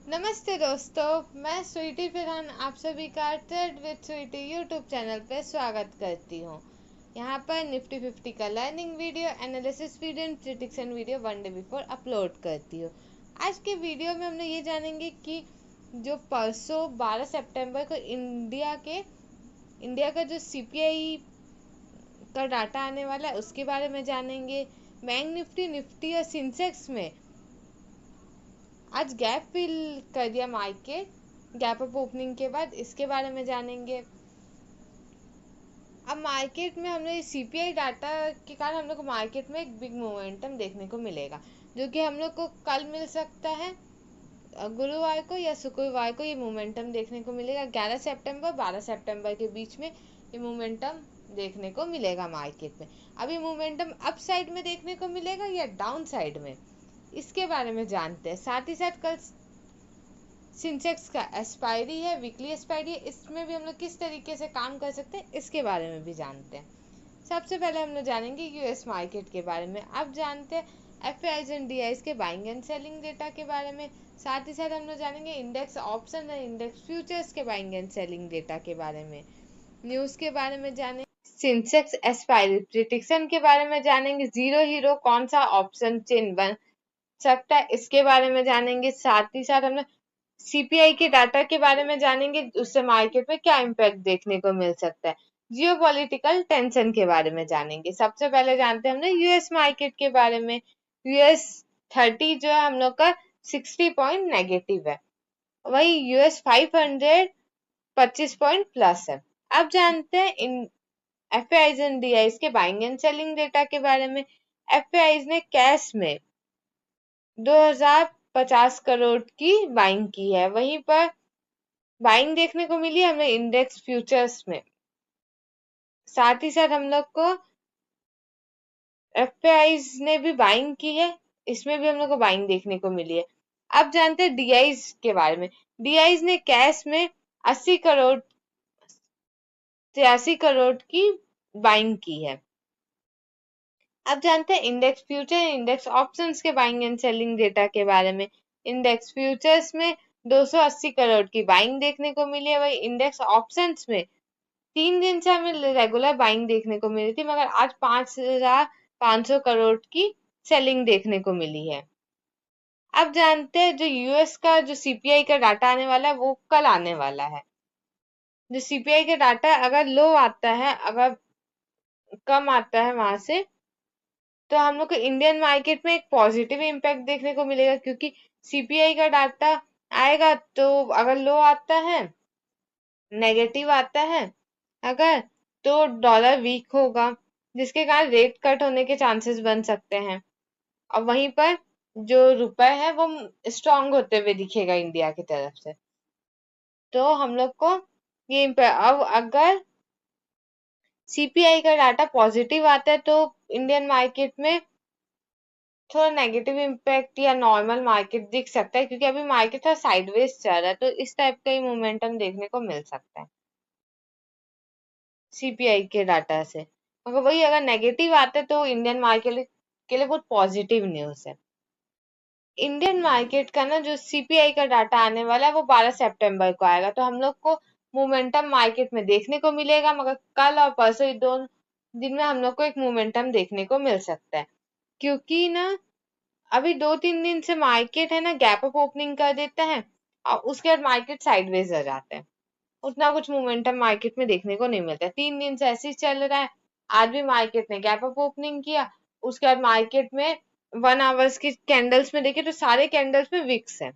नमस्ते दोस्तों, मैं स्वीटी फिरहान आप सभी का trade with Sweety YouTube channel पे स्वागत करती हूँ। यहाँ पर निफ्टी 50 का learning video, analysis video and prediction video 1 day before upload करती हूँ। आज के वीडियो में हम लोग ये जानेंगे कि जो परसों 12 सितंबर को इंडिया का जो सीपीआई का डाटा आने वाला है उसके बारे में जानेंगे। बैंक निफ्टी और सेंसेक्स में आज गैप फिल कर दिया मार्केट गैप अप ओपनिंग के बाद, इसके बारे में जानेंगे। अब मार्केट में हम लोग सीपीआई डाटा के कारण हम लोग को मार्केट में एक बिग मोमेंटम देखने को मिलेगा, जो कि हम लोग को कल मिल सकता है, गुरुवार को या शुक्रवार को ये मोमेंटम देखने को मिलेगा। 11 सितंबर 12 सितंबर के बीच में ये मोमेंटम देखने को मिलेगा मार्केट में। अब ये मोमेंटम अप साइड में देखने को मिलेगा या डाउन साइड में, इसके बारे में जानते हैं। साथ ही साथ कल सेंसेक्स का एक्सपायरी है, वीकली एक्सपायरी है, इसमें भी हम लोग किस तरीके से काम कर सकते हैं इसके बारे में भी जानते हैं। सबसे पहले हम लोग जानेंगे यूएस मार्केट के बारे में। अब जानते हैं एफआईआईज एंड डीआईज के बाइंग एंड सेलिंग डेटा के बारे में। साथ ही साथ हम लोग जानेंगे इंडेक्स ऑप्शन और इंडेक्स फ्यूचर्स के बाइंग एंड सेलिंग डेटा के बारे में। न्यूज के बारे में जानेंगे, सेंसेक्स एक्सपायरी प्रिडिक्शन के बारे में जानेंगे, जीरो हीरो कौन सा ऑप्शन चेन बन सकता है इसके बारे में जानेंगे। साथ ही साथ हम लोग सीपीआई के डाटा के बारे में जानेंगे, उससे मार्केट में क्या इम्पैक्ट देखने को मिल सकता है। जियो पॉलिटिकल टेंशन के बारे में जानेंगे। सबसे पहले जानते हैं हम लोग यूएस मार्केट के बारे में। यूएस 30 जो है हम लोग का 60 पॉइंट नेगेटिव है, वही यूएस 500 25 पॉइंट प्लस है। अब जानते हैं इन एफआईआईज एंड डीआईज के बाइंग एंड सेलिंग डेटा के बारे में। एफआईआईज ने कैश में 2050 करोड़ की बाइंग की है, वहीं पर बाइंग देखने को मिली हमें इंडेक्स फ्यूचर्स में। साथ ही साथ हम लोग को एफआईआईज ने भी बाइंग की है, इसमें भी हम लोग को बाइंग देखने को मिली है। अब जानते हैं डीआईज के बारे में। डीआईज ने कैश में 80 करोड़ 83 करोड़ की बाइंग की है। अब जानते हैं इंडेक्स फ्यूचर इंडेक्स ऑप्शंस के बाइंग एंड सेलिंग डेटा के बारे में। इंडेक्स फ्यूचर्स में 280 करोड़ की बाइंग देखने को मिली है, वही इंडेक्स ऑप्शंस में 3 दिन से हमें रेगुलर बाइंग देखने को मिली थी, मगर आज 5,500 करोड़ की सेलिंग देखने को मिली है। अब जानते हैं जो यूएस का जो सीपीआई का डाटा आने वाला है वो कल आने वाला है। जो सीपीआई का डाटा अगर लो आता है, अगर कम आता है वहां से, तो हम लोग को इंडियन मार्केट में एक पॉजिटिव इम्पैक्ट देखने को मिलेगा, क्योंकि सीपीआई का डाटा आएगा तो अगर लो आता है, नेगेटिव आता है अगर, तो डॉलर वीक होगा, जिसके कारण रेट कट होने के चांसेस बन सकते हैं। और वहीं पर जो रुपए है वो स्ट्रांग होते हुए दिखेगा इंडिया की तरफ से। तो हम लोग को ये अब अगर सीपीआई का डाटा पॉजिटिव आता है तो इंडियन मार्केट में थोड़ा नेगेटिव इम्पैक्ट या नॉर्मल मार्केट दिख सकता है, क्योंकि अभी मार्केट थोड़ा साइडवेज चल रहा है, तो इस टाइप का ही मोमेंटम देखने को मिल सकता है सीपीआई के डाटा से। मगर वही अगर नेगेटिव आता है तो इंडियन मार्केट के लिए बहुत पॉजिटिव न्यूज है। इंडियन मार्केट का ना जो सीपीआई का डाटा आने वाला है वो 12 सितंबर को आएगा, तो हम लोग को मोमेंटम मार्केट में देखने को मिलेगा, मगर कल और परसों ये 2 दिन में हम लोग को एक मोमेंटम देखने को मिल सकता है। क्योंकि ना अभी 2-3 दिन से मार्केट है ना गैप अप ओपनिंग कर देता है और उसके बाद मार्केट साइडवेज आ जाता है, उतना कुछ मोमेंटम मार्केट में देखने को नहीं मिलता। 3 दिन से ऐसे ही चल रहा है। आज भी मार्केट ने गैप अप ओपनिंग किया, उसके बाद मार्केट में 1 आवर्स की कैंडल्स में देखे तो सारे कैंडल्स में विक्स है।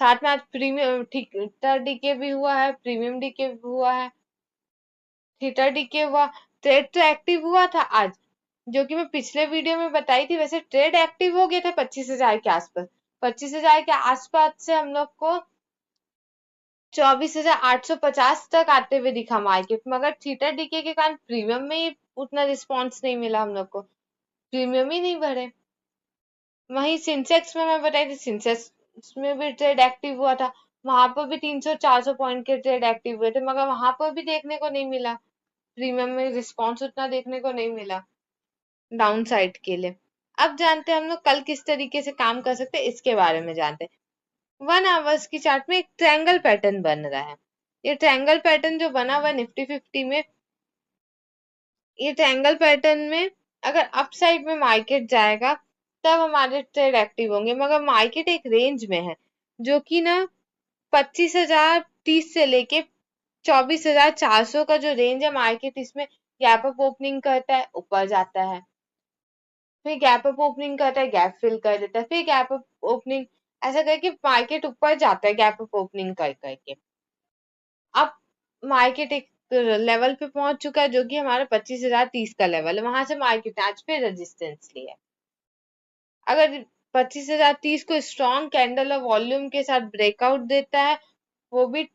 साथ में आज प्रीमियम थीटा डीके भी हुआ है, प्रीमियम डीके भी हुआ है, थीटा डीके हुआ। ट्रेड तो एक्टिव हुआ था आज, जो कि मैं पिछले वीडियो में बताई थी। वैसे ट्रेड एक्टिव हो गया था 25,000 के आसपास। 25,000 के आसपास से हम लोग को 24,850 तक आते हुए दिखा मार्केट, मगर थीटा डीके के कारण प्रीमियम में ही उतना रिस्पॉन्स नहीं मिला हम लोग को, प्रीमियम ही नहीं बढ़े। वहीं सेंसेक्स में मैं बताई थी, सेंसेक्स में भी ट्रेड एक्टिव हुआ था, वहां पर भी 300-400 पॉइंट के ट्रेड एक्टिव हुए थे, मगर वहां पर भी देखने को नहीं मिला, प्रीमियम में रिस्पॉन्स उतना देखने को नहीं मिला डाउन साइड के लिए। अब जानते हैं हम लोग कल किस तरीके से काम कर सकते हैं इसके बारे में जानते हैं। 1 आवर्स की चार्ट में एक ट्रायंगल पैटर्न बन रहा है। ये ट्रायंगल पैटर्न जो बना हुआ है निफ्टी 50 में, ये ट्रायंगल पैटर्न में अगर अप साइड में मार्केट जाएगा तब हमारे ट्रेड एक्टिव होंगे, मगर मार्केट एक रेंज में है जो कि ना 25,030 से लेके 24,400 का जो रेंज है, मार्केट इसमें गैप अप ओपनिंग करता है, ऊपर जाता है, फिर गैप अप ओपनिंग करता है, गैप फिल कर देता है, फिर गैप अप ओपनिंग, ऐसा करके मार्केट ऊपर जाता है गैप अप ओपनिंग कर करके। अब मार्केट एक लेवल पे पहुंच चुका है जो कि हमारा 25,030 का लेवल है, वहां से मार्केट आज पे रेजिस्टेंस लिया है। अगर 25,030 को स्ट्रॉन्ग कैंडल और वॉल्यूम के साथ ब्रेकआउट देता है, वो भी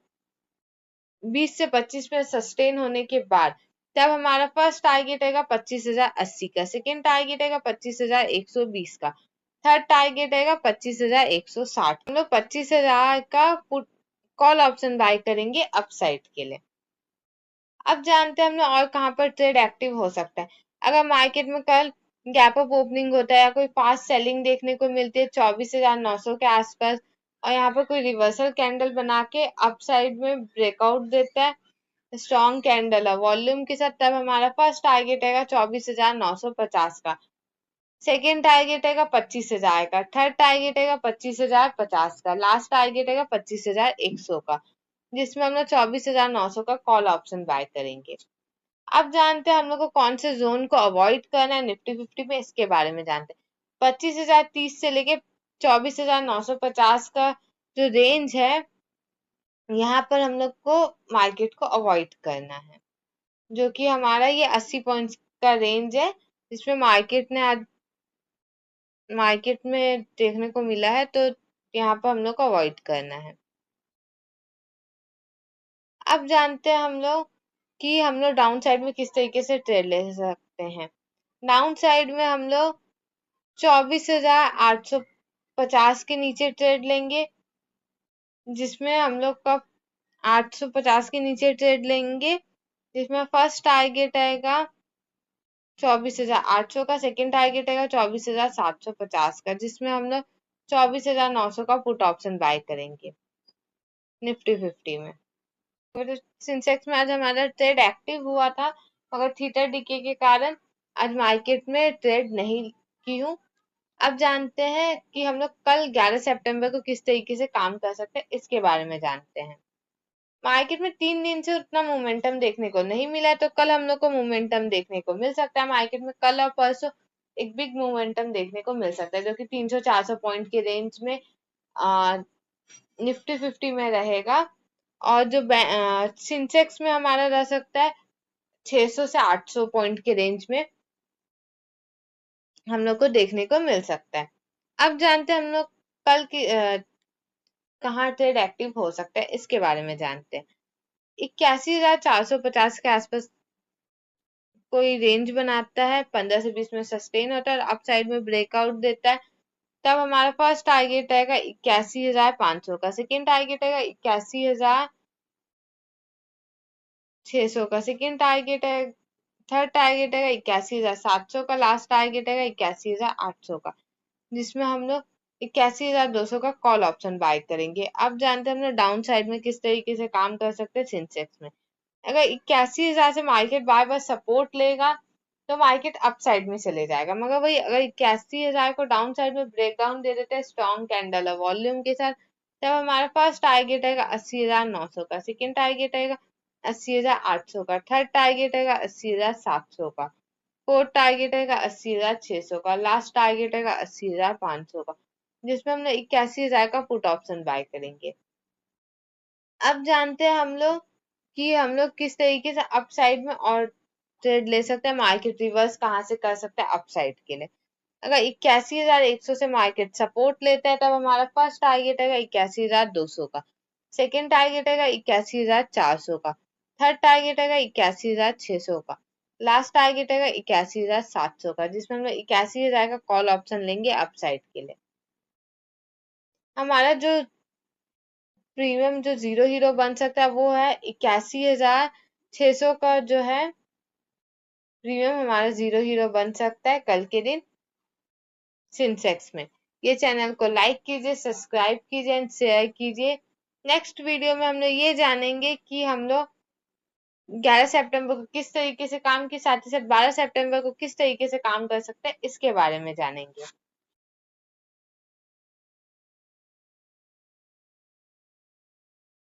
20 से 25 में सस्टेन होने के बाद, तब हमारा फर्स्ट टारगेट रहेगा 25,080 का, सेकेंड टारगेट रहेगा 25,120 का, थर्ड टारगेट रहेगा 25,160। हम लोग 25,000 का पुट कॉल ऑप्शन बाय करेंगे अपसाइड के लिए। अब जानते हैं हम लोग और कहाँ पर ट्रेड एक्टिव हो सकता है। अगर मार्केट में कल गैप अप ओपनिंग होता है या कोई फास्ट सेलिंग देखने को मिलती है 24,900 के आसपास, और यहाँ पर कोई रिवर्सल कैंडल बना के अपसाइड में ब्रेकआउट देता है स्ट्रॉन्ग कैंडल है वॉल्यूम के साथ, तब हमारा फर्स्ट टारगेट रहेगा 24,950 का, सेकेंड टारगेट रहेगा 25,000 का, थर्ड टारगेट रहेगा 25,050 का, लास्ट टारगेट रहेगा 25,100 का, जिसमें हम लोग 24,900 का कॉल ऑप्शन बाय करेंगे। अब जानते हैं हम लोग को कौन से जोन को अवॉइड करना है निफ्टी 50 में, इसके बारे में जानते हैं। 25,030 से लेके 24,950 का जो रेंज है, यहाँ पर हम लोग को मार्केट को अवॉइड करना है, जो कि हमारा ये 80 पॉइंट्स का रेंज है, जिसमें मार्केट में देखने को मिला है, तो यहाँ पर हम लोग को अवॉइड करना है। अब जानते हैं हम लोग कि हम लोग डाउन साइड में किस तरीके से ट्रेड ले सकते हैं। डाउन साइड में हम लोग 24,850 के नीचे ट्रेड लेंगे, जिसमें हम लोग का 850 के नीचे ट्रेड लेंगे, जिसमें फर्स्ट टारगेट आएगा 24,800 का, सेकेंड टारगेट आएगा 24,750 का, जिसमें हम लोग 24,900 का पुट ऑप्शन बाय करेंगे निफ्टी 50 में। तो सेंसेक्स में आज हमारा ट्रेड एक्टिव हुआ था, मगर थीटा डीके के कारण आज मार्केट में ट्रेड नहीं की हूँ। अब जानते हैं कि हम लोग कल 11 सितंबर को किस तरीके से काम कर सकते हैं, इसके बारे में जानते हैं। मार्केट में 3 दिन से उतना मोमेंटम देखने को नहीं मिला है, तो कल हम लोग को मोमेंटम देखने को मिल सकता है। मार्केट में कल और परसों एक बिग मोमेंटम देखने को मिल सकता है, जो कि 300-400 पॉइंट के रेंज में निफ्टी 50 में रहेगा, और जो सेंसेक्स में हमारा रह सकता है 600 से 800 पॉइंट के रेंज में हम लोग को देखने को मिल सकता है। अब जानते हैं हम लोग कल की कहाँ ट्रेड एक्टिव हो सकता है, इसके बारे में जानते हैं। 81,450 के आसपास कोई रेंज बनाता है, 15 से 20 में सस्टेन होता है और अप साइड में ब्रेकआउट देता है, तब हमारा फर्स्ट टारगेट रहेगा 81,500 का, सेकेंड टारगेट रहेगा 81,600 का, सेकेंड टारगेट है, थर्ड टारगेट है 81,700 का, लास्ट टारगेट है 81,800 का, जिसमें हम लोग 81,200 का कॉल ऑप्शन बाय करेंगे। अब जानते हैं हम लोग डाउन साइड में किस तरीके से काम कर सकते हैं सेंसेक्स में। अगर 81,000 से मार्केट बार बार सपोर्ट लेगा तो मार्केट अप साइड में चले जाएगा, मगर वही अगर 81,000 को डाउन साइड में ब्रेक डाउन दे देते हैं स्ट्रॉन्ग कैंडल और वॉल्यूम के साथ, तब हमारा फर्स्ट टारगेट रहेगा 80,900 का, सेकेंड टारगेट रहेगा 80,800 का, थर्ड टारगेट रहेगा 80,700 का, फोर्थ टारगेट रहेगा 80,600 का, लास्ट टारगेट रहेगा 80,500 का, जिसमें हम लोग 81,000 का पुट ऑप्शन बाय करेंगे। अब जानते हैं हम लोग कि हम लोग किस तरीके से अप साइड में और ट्रेड ले सकते हैं, मार्केट रिवर्स कहाँ से कर सकते हैं अप साइड के लिए। अगर 81,100 से मार्केट सपोर्ट लेता है, तब हमारा फर्स्ट टारगेट है 81,200 का, सेकेंड टारगेट है 81,400 का, थर्ड टारगेट है 81,600 का, लास्ट टारगेट है 81,700 का, जिसमें हम लोग 81,000 का कॉल ऑप्शन लेंगे अप साइड के लिए। हमारा जो प्रीमियम जो जीरो हीरो बन सकता है वो है 81,600 का, जो है प्रीमियम हमारा जीरो हीरो बन सकता है कल के दिन सेंसेक्स में। ये चैनल को लाइक कीजिए, सब्सक्राइब कीजिए एंड शेयर कीजिए। नेक्स्ट वीडियो में हम लोग ये जानेंगे कि हम लोग 11 सितंबर को किस तरीके से काम के साथ ही साथ 12 सितंबर को किस तरीके से काम कर सकते हैं, इसके बारे में जानेंगे।